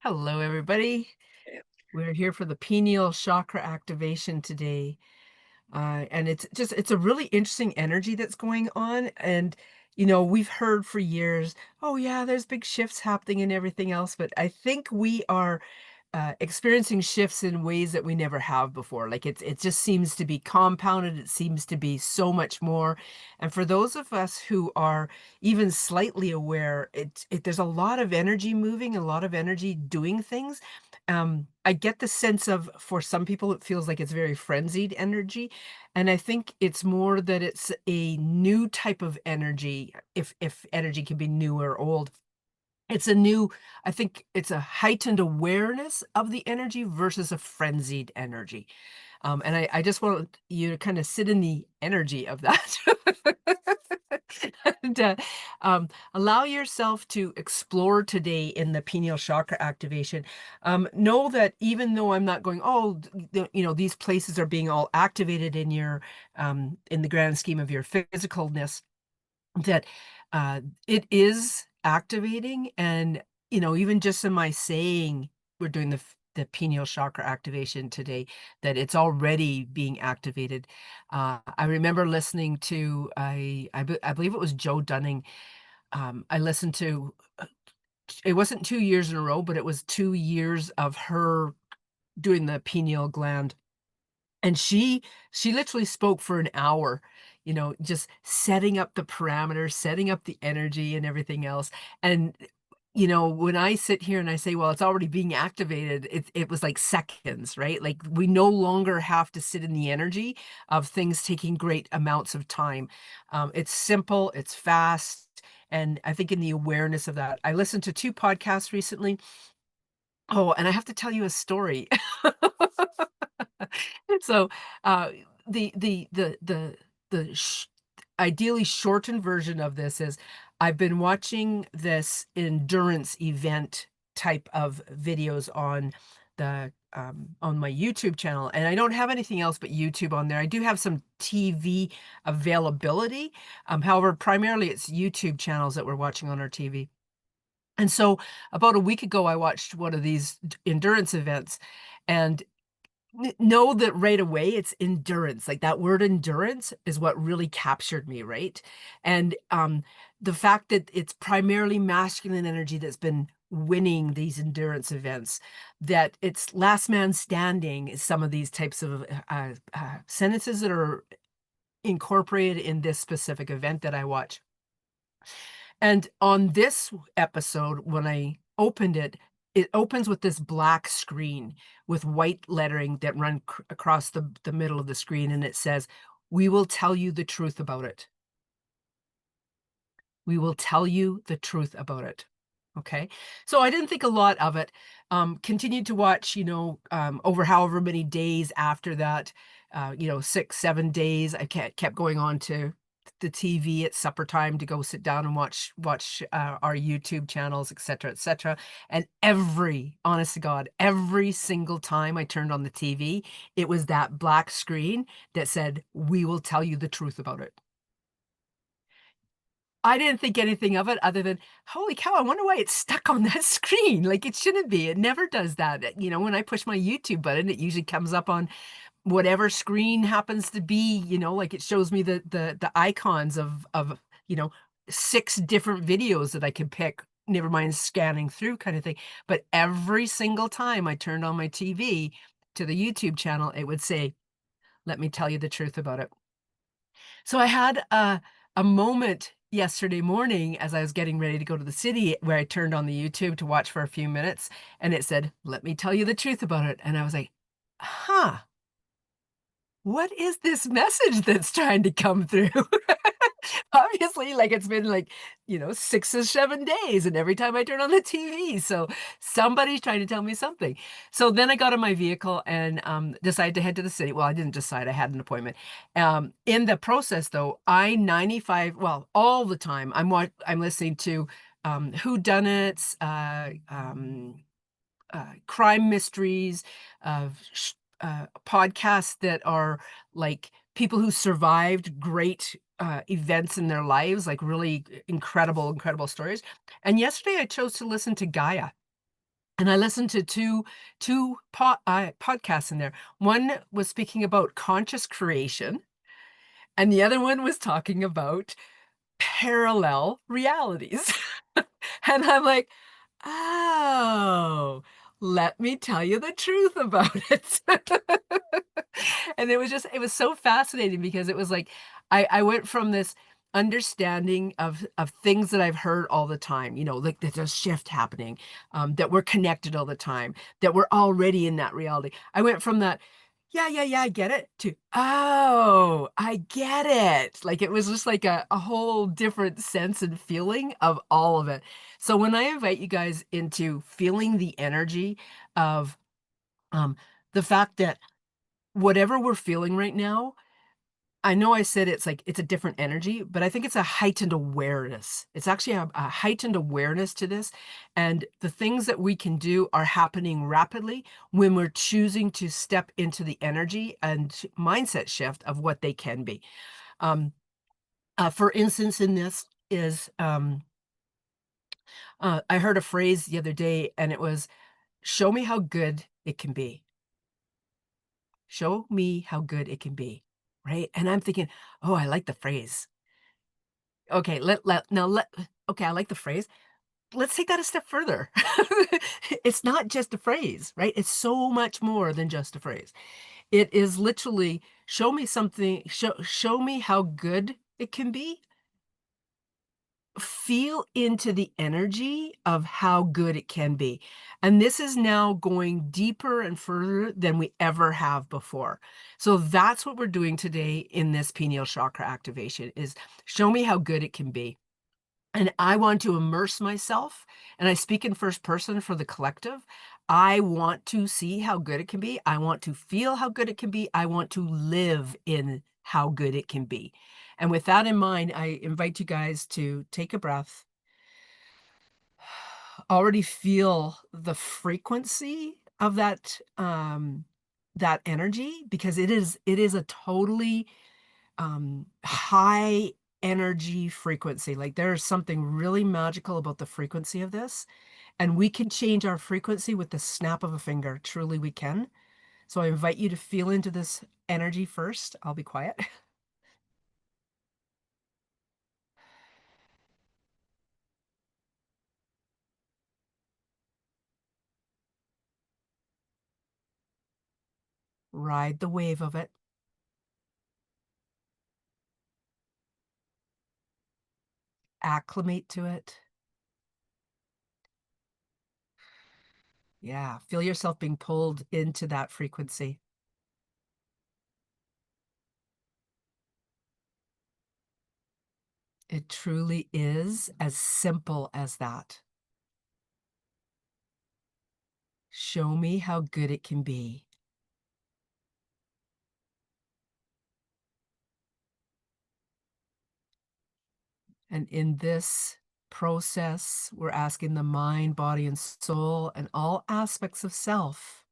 Hello, everybody. We're here for the pineal chakra activation today. And it's a really interesting energy that's going on. And, we've heard for years, oh, yeah, there's big shifts happening and everything else. But I think we are experiencing shifts in ways that we never have before. Like it just seems to be compounded. It seems to be so much more. And for those of us who are even slightly aware, there's a lot of energy moving, a lot of energy doing things. I get the sense of, for some people, it feels like it's very frenzied energy. And I think it's more that it's a new type of energy, if energy can be new or old. It's a new I think it's a heightened awareness of the energy versus a frenzied energy. And I just want you to kinda sit in the energy of that. And, allow yourself to explore today in the pineal chakra activation. Know that even though I'm not going, "Oh, these places are being all activated in the grand scheme of your physicalness," that, it is activating and, even just in my saying we're doing the pineal chakra activation today, that it's already being activated. I remember listening to I believe it was Joe Dunning. I listened to, it wasn't 2 years in a row, but it was 2 years of her doing the pineal gland, and she literally spoke for an hour, just setting up the parameters, setting up the energy and everything else. And, when I sit here and I say, "Well, it's already being activated," it was like seconds, right? Like, we no longer have to sit in the energy of things taking great amounts of time. It's simple, it's fast, and I think in the awareness of that, I listened to 2 podcasts recently. Oh, and I have to tell you a story. So, uh, the ideally shortened version of this is I've been watching this endurance event type of videos on my YouTube channel, and I don't have anything else but YouTube on there. I do have some TV availability, however, primarily it's YouTube channels that we're watching on our TV. And so about a week ago, I watched one of these endurance events, and know that right away it's endurance. Like, that word endurance is what really captured me, right? And the fact that it's primarily masculine energy that's been winning these endurance events, that it's last man standing is some of these types of sentences that are incorporated in this specific event that I watch. And on this episode, when I opened it, it opens with this black screen with white lettering that run across the middle of the screen, and it says, "We will tell you the truth about it. We will tell you the truth about it." Okay? So I didn't think a lot of it. Continued to watch, over however many days after that, 6, 7 days. I kept going on to the TV at supper time to go sit down and watch our YouTube channels, et cetera, et cetera. And honest to God, every single time I turned on the TV, it was that black screen that said, "We will tell you the truth about it." I didn't think anything of it other than, "Holy cow, I wonder why it's stuck on that screen." Like, it shouldn't be, it never does that. When I push my YouTube button, it usually comes up on whatever screen happens to be, like, it shows me the icons of, you know, 6 different videos that I can pick, never mind scanning through, kind of thing. But every single time I turned on my TV to the YouTube channel, it would say, "Let me tell you the truth about it." So I had a moment yesterday morning as I was getting ready to go to the city where I turned on the YouTube to watch for a few minutes, and it said, "Let me tell you the truth about it." And I was like, "Huh, what is this message that's trying to come through?" Obviously, like, it's been, like, 6 or 7 days, and every time I turn on the TV, so somebody's trying to tell me something. So then I got in my vehicle and, decided to head to the city. Well, I didn't decide, I had an appointment. In the process, though, all the time, I'm listening to, whodunits, crime mysteries, podcasts that are like people who survived great events in their lives, like really incredible, incredible stories. And yesterday I chose to listen to Gaia. And I listened to two podcasts in there. One was speaking about conscious creation, and the other one was talking about parallel realities. And I'm like, "Oh, let me tell you the truth about it." And it was so fascinating because it was like I went from this understanding of things that I've heard all the time, like there's a shift happening, that we're connected all the time, that we're already in that reality. I went from that, "Yeah, yeah, yeah, I get it," to, "Oh, I get it." Like, it was just like a whole different sense and feeling of all of it. So when I invite you guys into feeling the energy of, um, the fact that whatever we're feeling right now, I know I said it's like it's a different energy, but I think it's a heightened awareness. It's actually a heightened awareness to this, and the things that we can do are happening rapidly when we're choosing to step into the energy and mindset shift of what they can be. Um, for instance, in this is, I heard a phrase the other day, and it was, "Show me how good it can be. Show me how good it can be." Right? And I'm thinking, "Oh, I like the phrase." Okay, okay, I like the phrase. Let's take that a step further. It's not just a phrase, right? It's so much more than just a phrase. It is literally show me how good it can be. Feel into the energy of how good it can be. And this is now going deeper and further than we ever have before. So that's what we're doing today in this pineal chakra activation is show me how good it can be. And I want to immerse myself, and I speak in first person for the collective. I want to see how good it can be. I want to feel how good it can be. I want to live in how good it can be. And with that in mind, I invite you guys to take a breath, already feel the frequency of that energy, because it is a totally high energy frequency. Like there is something really magical about the frequency of this, and we can change our frequency with the snap of a finger. Truly, we can. So I invite you to feel into this energy first. I'll be quiet. Ride the wave of it. Acclimate to it. Yeah, feel yourself being pulled into that frequency. It truly is as simple as that. Show me how good it can be. And in this process, we're asking the mind, body, and soul, and all aspects of self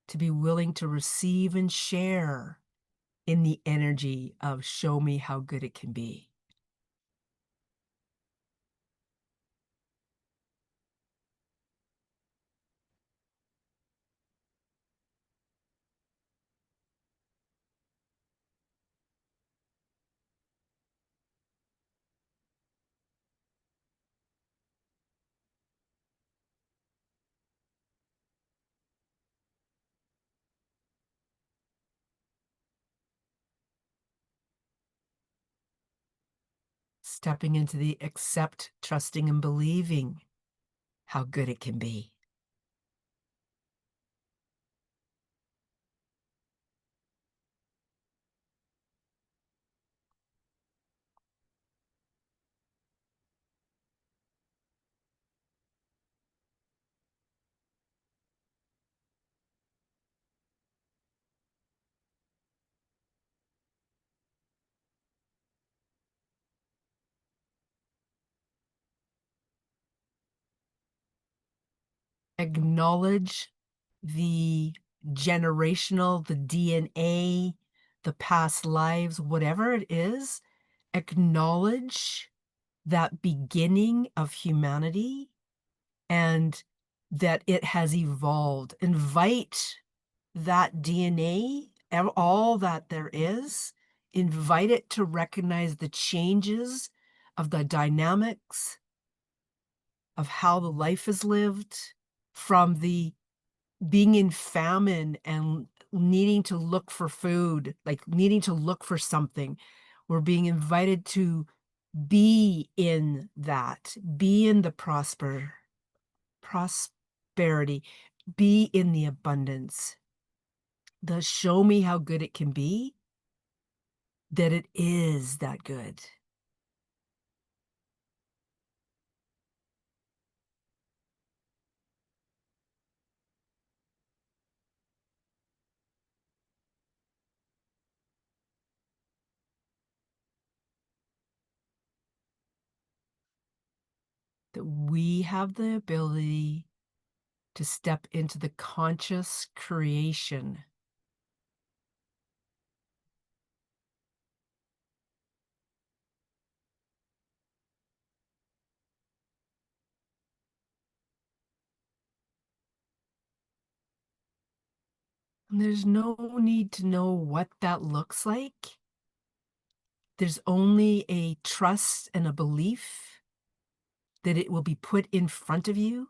to be willing to receive and share in the energy of show me how good it can be. Stepping into the accept, trusting, and believing how good it can be. Acknowledge the generational, the DNA, the past lives, whatever it is, acknowledge that beginning of humanity and that it has evolved. Invite that DNA, all that there is, invite it to recognize the changes of the dynamics of how the life is lived, from the being in famine and needing to look for food, like needing to look for something. We're being invited to be in that, be in the prosperity, be in the abundance. The show me how good it can be, that it is that good. That we have the ability to step into the conscious creation. And there's no need to know what that looks like. There's only a trust and a belief that it will be put in front of you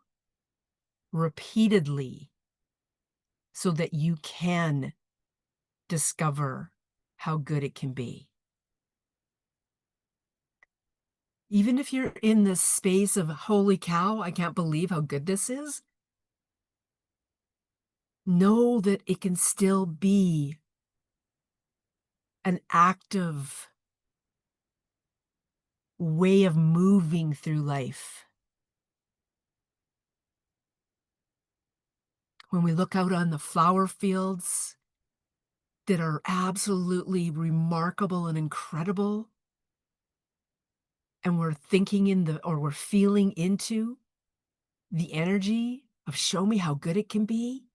repeatedly so that you can discover how good it can be. Even if you're in this space of, holy cow, I can't believe how good this is, know that it can still be an active way of moving through life. When we look out on the flower fields that are absolutely remarkable and incredible, and we're thinking or we're feeling into the energy of show me how good it can be,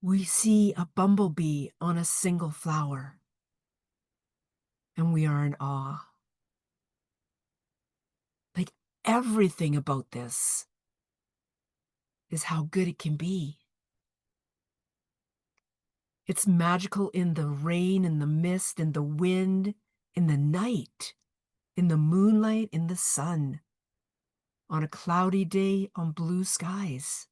we see a bumblebee on a single flower, and we are in awe. Like, everything about this is how good it can be. It's magical in the rain, in the mist, in the wind, in the night, in the moonlight, in the sun, on a cloudy day, on blue skies.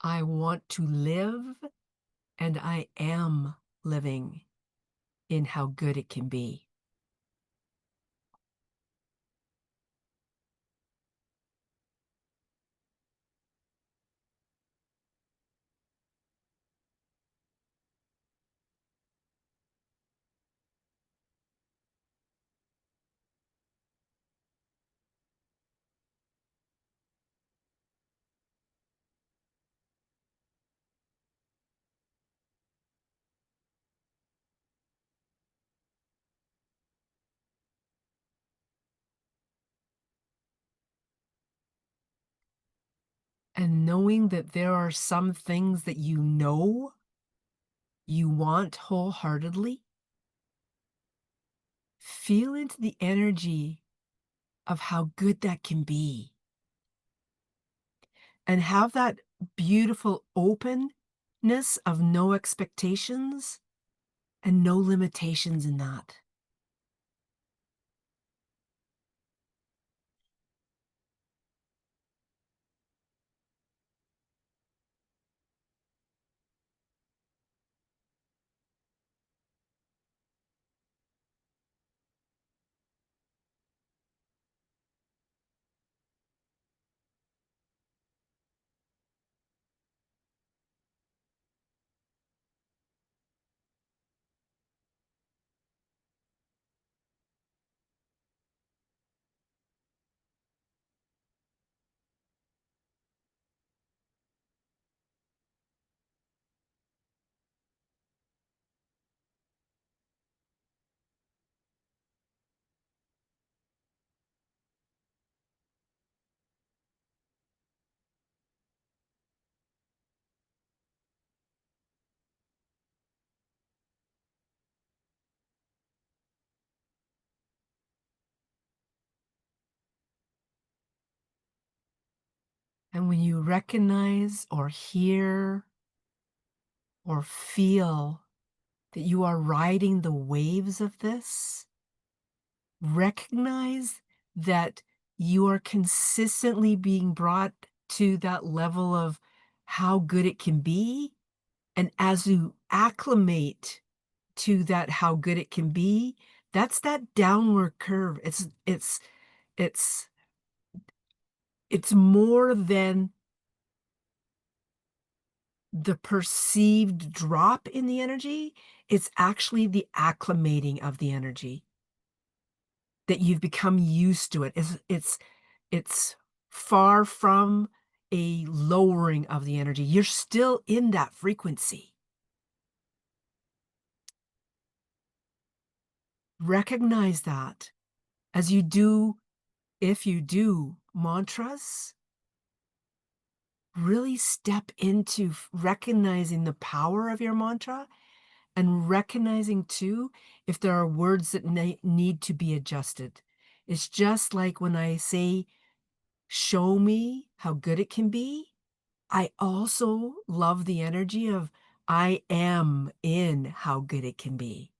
I want to live, and I am living in how good it can be. And knowing that there are some things that you know you want wholeheartedly, feel into the energy of how good that can be. And have that beautiful openness of no expectations and no limitations in that. And when you recognize or hear or feel that you are riding the waves of this, recognize that you are consistently being brought to that level of how good it can be. And as you acclimate to that how good it can be, that's that downward curve. It's it's more than the perceived drop in the energy. It's actually the acclimating of the energy that you've become used to it. It's far from a lowering of the energy. You're still in that frequency. Recognize that as you do, if you do mantras, really step into recognizing the power of your mantra and recognizing too if there are words that need to be adjusted. It's just like when I say, show me how good it can be. I also love the energy of I am in how good it can be.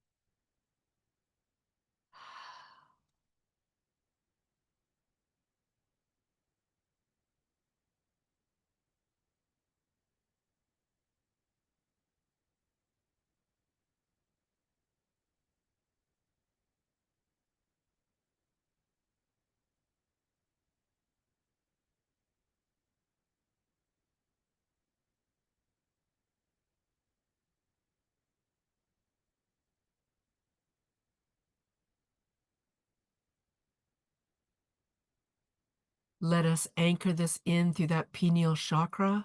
Let us anchor this in through that pineal chakra.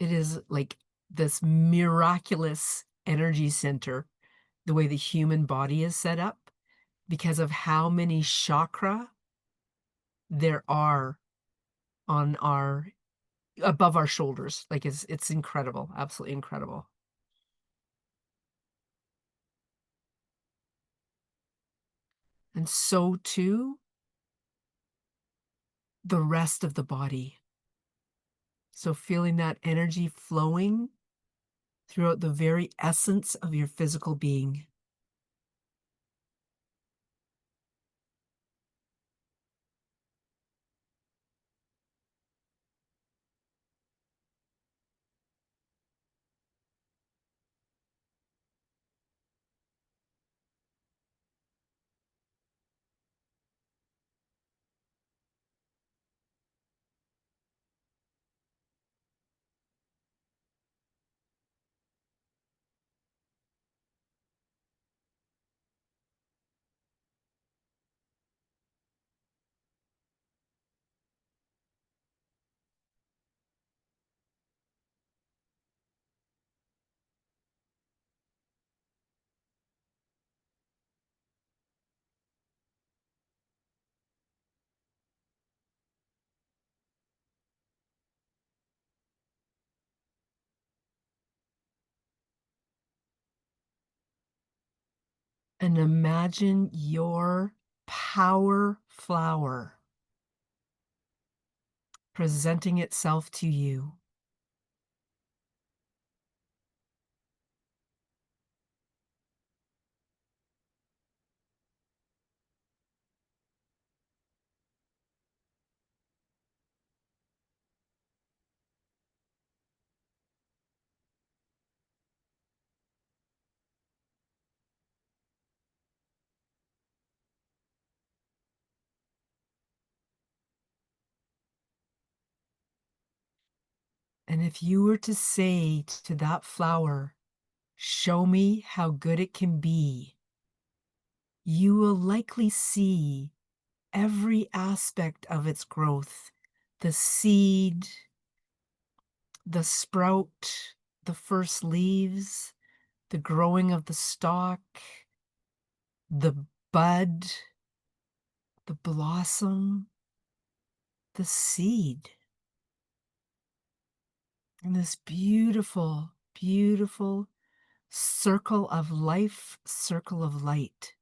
It is like this miraculous energy center, the way the human body is set up, because of how many chakra there are on our above our shoulders. Like it's incredible, absolutely incredible. And so too the rest of the body. So feeling that energy flowing throughout the very essence of your physical being. And imagine your power flower presenting itself to you. And if you were to say to that flower, show me how good it can be, you will likely see every aspect of its growth, the seed, the sprout, the first leaves, the growing of the stalk, the bud, the blossom, the seed, and this beautiful, beautiful circle of life, circle of light.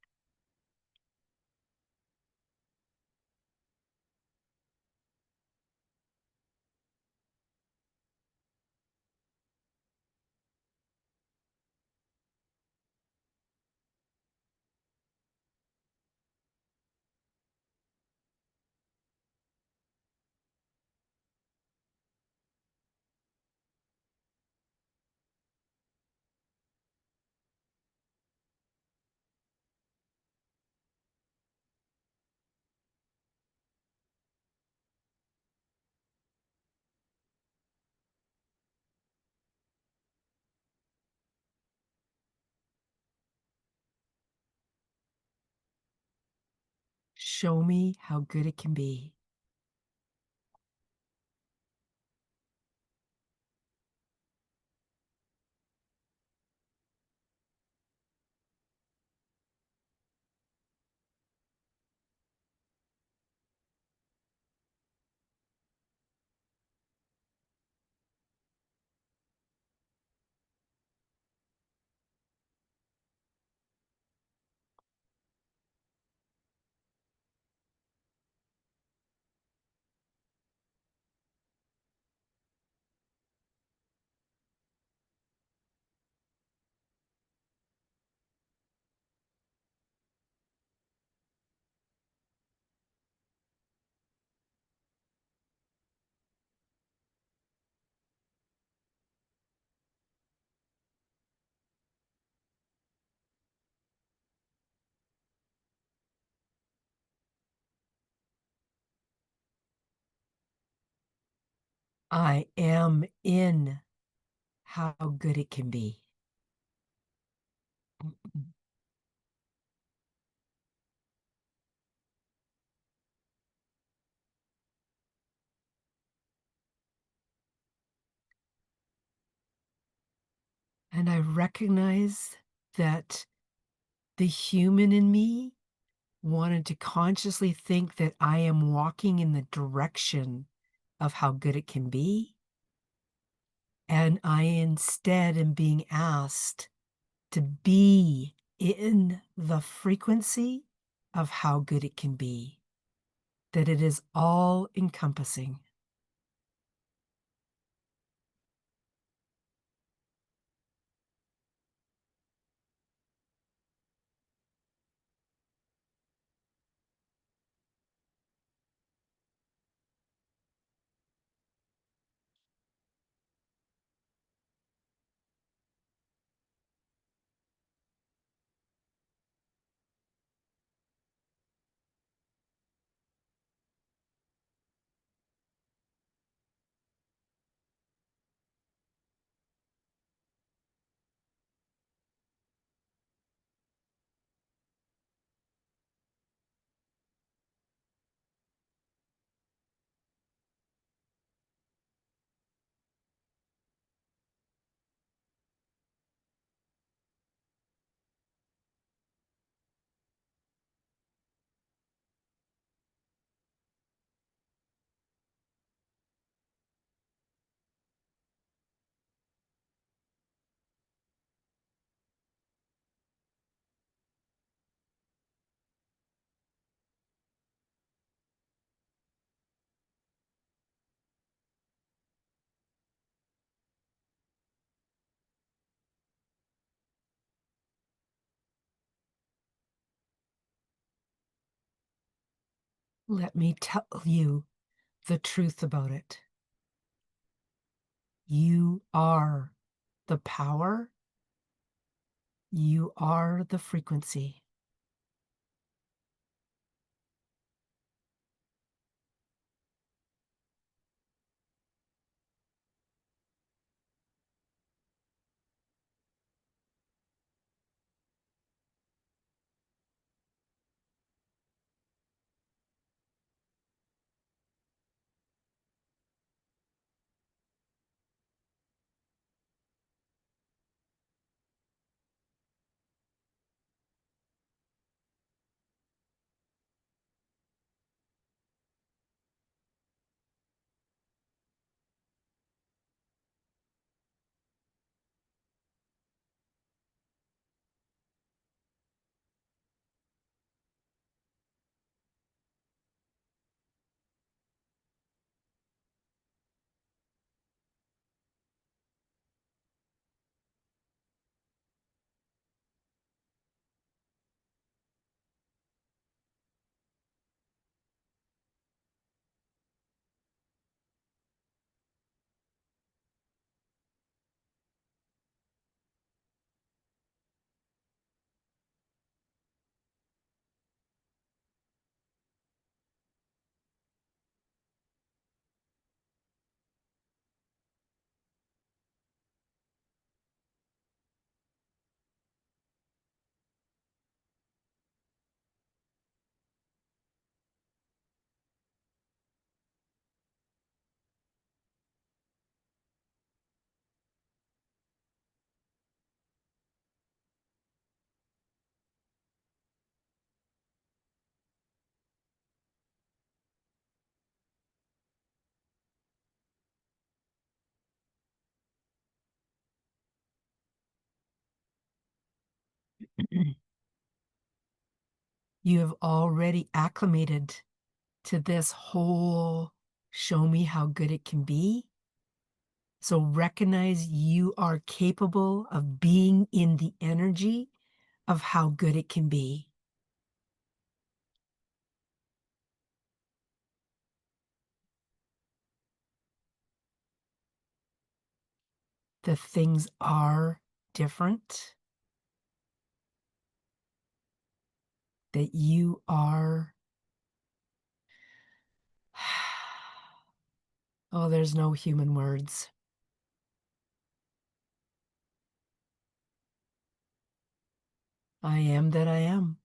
Show me how good it can be. I am in how good it can be. And I recognize that the human in me wanted to consciously think that I am walking in the direction of how good it can be. And I instead am being asked to be in the frequency of how good it can be, that it is all encompassing. Let me tell you the truth about it. You are the power. You are the frequency. You have already acclimated to this whole show me how good it can be. So recognize you are capable of being in the energy of how good it can be. The things are different, that you are. Oh, there's no human words. I am that I am.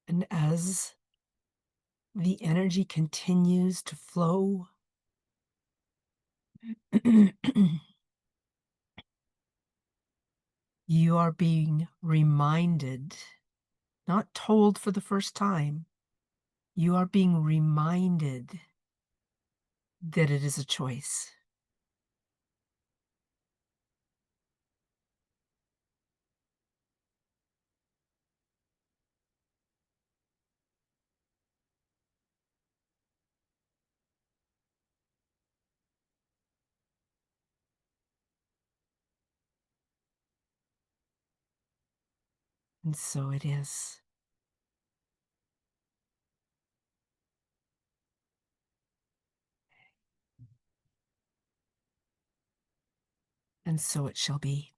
And as the energy continues to flow, you are being reminded, not told for the first time, you are being reminded that it is a choice. And so it is. And so it shall be.